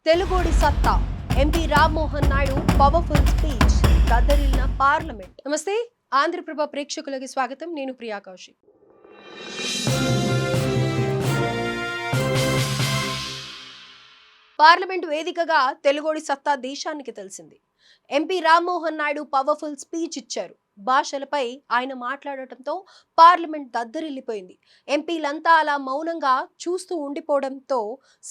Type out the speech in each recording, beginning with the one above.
తెలుగోడి సత్తా MP Rammohan Naidu powerful speech దద్దరిల్లిన parliament. నమస్తే, ఆంధ్రప్రభ ప్రేక్షకులకి స్వాగతం. నేను ప్రియా కౌశిక్. పార్లమెంట్ వేదికగా తెలుగోడి సత్తా దేశానికి తెలిసింది. MP Rammohan Naidu powerful speech ఇచ్చారు. భాషలపై ఆయన మాట్లాడటంతో పార్లమెంట్ దద్దరిల్లిపోయింది. ఎంపీలంతా అలా మౌనంగా చూస్తూ ఉండిపోవడంతో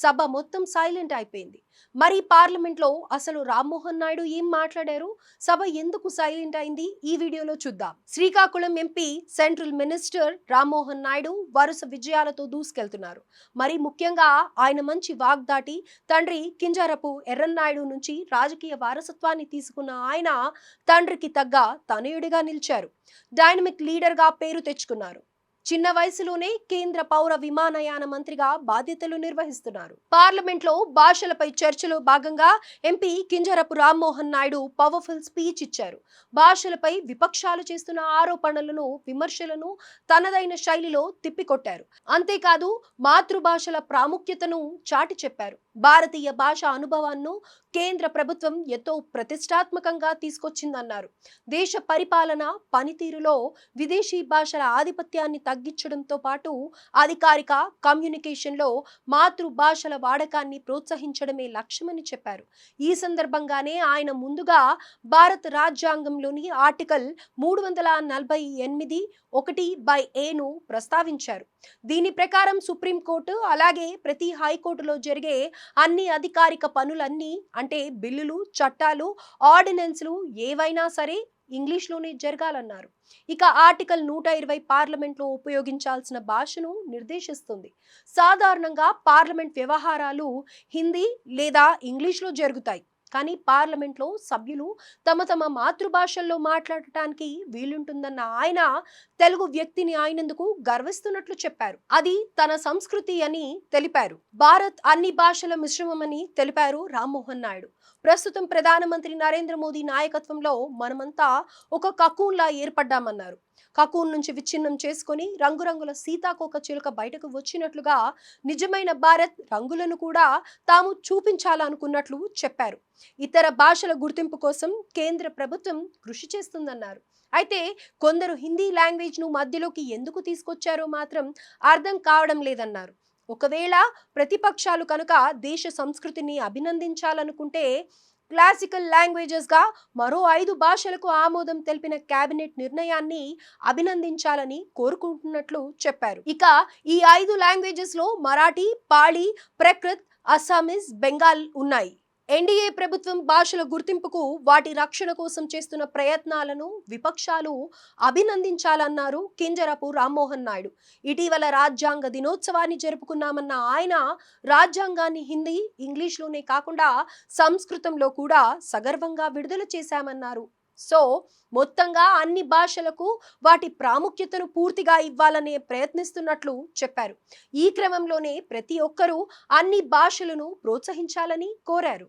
సభ మొత్తం సైలెంట్ అయిపోయింది. మరి పార్లమెంట్లో అసలు రామ్మోహన్ నాయుడు ఏం మాట్లాడారు, సభ ఎందుకు సైలెంట్ అయింది, ఈ వీడియోలో చూద్దాం. Srikakulam MP central minister Rammohan Naidu వరుస విజయాలతో దూసుకెళ్తున్నారు. మరి ముఖ్యంగా ఆయన మంచి వాగ్దాటి తండ్రి కింజరపు ఎర్రన్నాయుడు నుంచి రాజకీయ వారసత్వాన్ని తీసుకున్న ఆయన తండ్రికి తగ్గ తనయుడిగా నిలిచారు. డైనమిక్ లీడర్ గా పేరు తెచ్చుకున్నారు. చిన్న వయసులోనే కేంద్ర పౌర విమానయాన మంత్రిగా బాధ్యతలు నిర్వహిస్తున్నారు. పార్లమెంట్ లో భాషలపై చర్చలో భాగంగా MP Kinjarapu Rammohan Naidu powerful speech ఇచ్చారు. భాషలపై విపక్షాలు చేస్తున్న ఆరోపణలను, విమర్శలను తనదైన శైలిలో తిప్పికొట్టారు. అంతేకాదు మాతృభాషల ప్రాముఖ్యతను చాటి చెప్పారు. భారతీయ భాష అనుభవాన్ని కేంద్ర ప్రభుత్వం ఎంతో ప్రతిష్టాత్మకంగా తీసుకొచ్చిందన్నారు. దేశ పరిపాలన పనితీరులో విదేశీ భాషల ఆధిపత్యాన్ని తగ్గించడంతో పాటు అధికారిక కమ్యూనికేషన్లో మాతృభాషల వాడకాన్ని ప్రోత్సహించడమే లక్ష్యమని చెప్పారు. ఈ సందర్భంగానే ఆయన ముందుగా భారత రాజ్యాంగంలోని ఆర్టికల్ 348(1)(a)ను ప్రస్తావించారు. దీని ప్రకారం సుప్రీంకోర్టు అలాగే ప్రతి హైకోర్టులో జరిగే అన్ని అధికారిక పనులన్నీ, అంటే బిల్లులు, చట్టాలు, ఆర్డినెన్స్లు ఏవైనా సరే ఇంగ్లీష్లోనే జరగాలన్నారు. ఇక ఆర్టికల్ 120 పార్లమెంట్లో ఉపయోగించాల్సిన భాషను నిర్దేశిస్తుంది. సాధారణంగా పార్లమెంట్ వ్యవహారాలు హిందీ లేదా ఇంగ్లీష్లో జరుగుతాయి. కానీ పార్లమెంట్లో సభ్యులు తమ తమ మాతృభాషల్లో మాట్లాడటానికి వీలుంటుందన్న ఆయన తెలుగు వ్యక్తిని అయినందుకు గర్విస్తున్నట్లు చెప్పారు. అది తన సంస్కృతి అని తెలిపారు. భారత్ అన్ని భాషల మిశ్రమమని తెలిపారు రామ్మోహన్ నాయుడు. ప్రస్తుతం ప్రధానమంత్రి నరేంద్ర మోదీ నాయకత్వంలో మనమంతా ఒక కకూన్లా ఏర్పడ్డామన్నారు. కకూన్ నుంచి విచ్ఛిన్నం చేసుకుని రంగురంగుల సీతాకోక చిలుక బయటకు వచ్చినట్లుగా నిజమైన భారత్ రంగులను కూడా తాము చూపించాలనుకున్నట్లు చెప్పారు. ఇతర భాషల గుర్తింపు కోసం కేంద్ర ప్రభుత్వం కృషి చేస్తుందన్నారు. అయితే కొందరు హిందీ లాంగ్వేజ్ ను మధ్యలోకి ఎందుకు తీసుకొచ్చారో మాత్రం అర్థం కావడం లేదన్నారు. ఒకవేళ ప్రతిపక్షాలు కనుక దేశ సంస్కృతిని అభినందించాలనుకుంటే క్లాసికల్ లాంగ్వేజెస్ గా మరో 5 భాషలకు ఆమోదం తెలిపిన కేబినెట్ నిర్ణయాన్ని అభినందించాలని కోరుకుంటున్నట్లు చెప్పారు. ఇక ఈ 5 లాంగ్వేజెస్ లో మరాఠీ, పాళీ, ప్రాకృత్, అస్సామీస్, బెంగాల్ ఉన్నాయి. ఎన్డీఏ ప్రభుత్వం భాషల గుర్తింపుకు, వాటి రక్షణ కోసం చేస్తున్న ప్రయత్నాలను విపక్షాలు అభినందించాలన్నారు కింజరపు రామ్మోహన్ నాయుడు. ఇటీవల రాజ్యాంగ దినోత్సవాన్ని జరుపుకున్నామన్న ఆయన రాజ్యాంగాన్ని హిందీ, ఇంగ్లీష్లోనే కాకుండా సంస్కృతంలో కూడా సగర్వంగా విడుదల చేశామన్నారు. సో మొత్తంగా అన్ని భాషలకు వాటి ప్రాముఖ్యతను పూర్తిగా ఇవ్వాలనే ప్రయత్నిస్తున్నట్లు చెప్పారు. ఈ క్రమంలోనే ప్రతి ఒక్కరూ అన్ని భాషలను ప్రోత్సహించాలని కోరారు.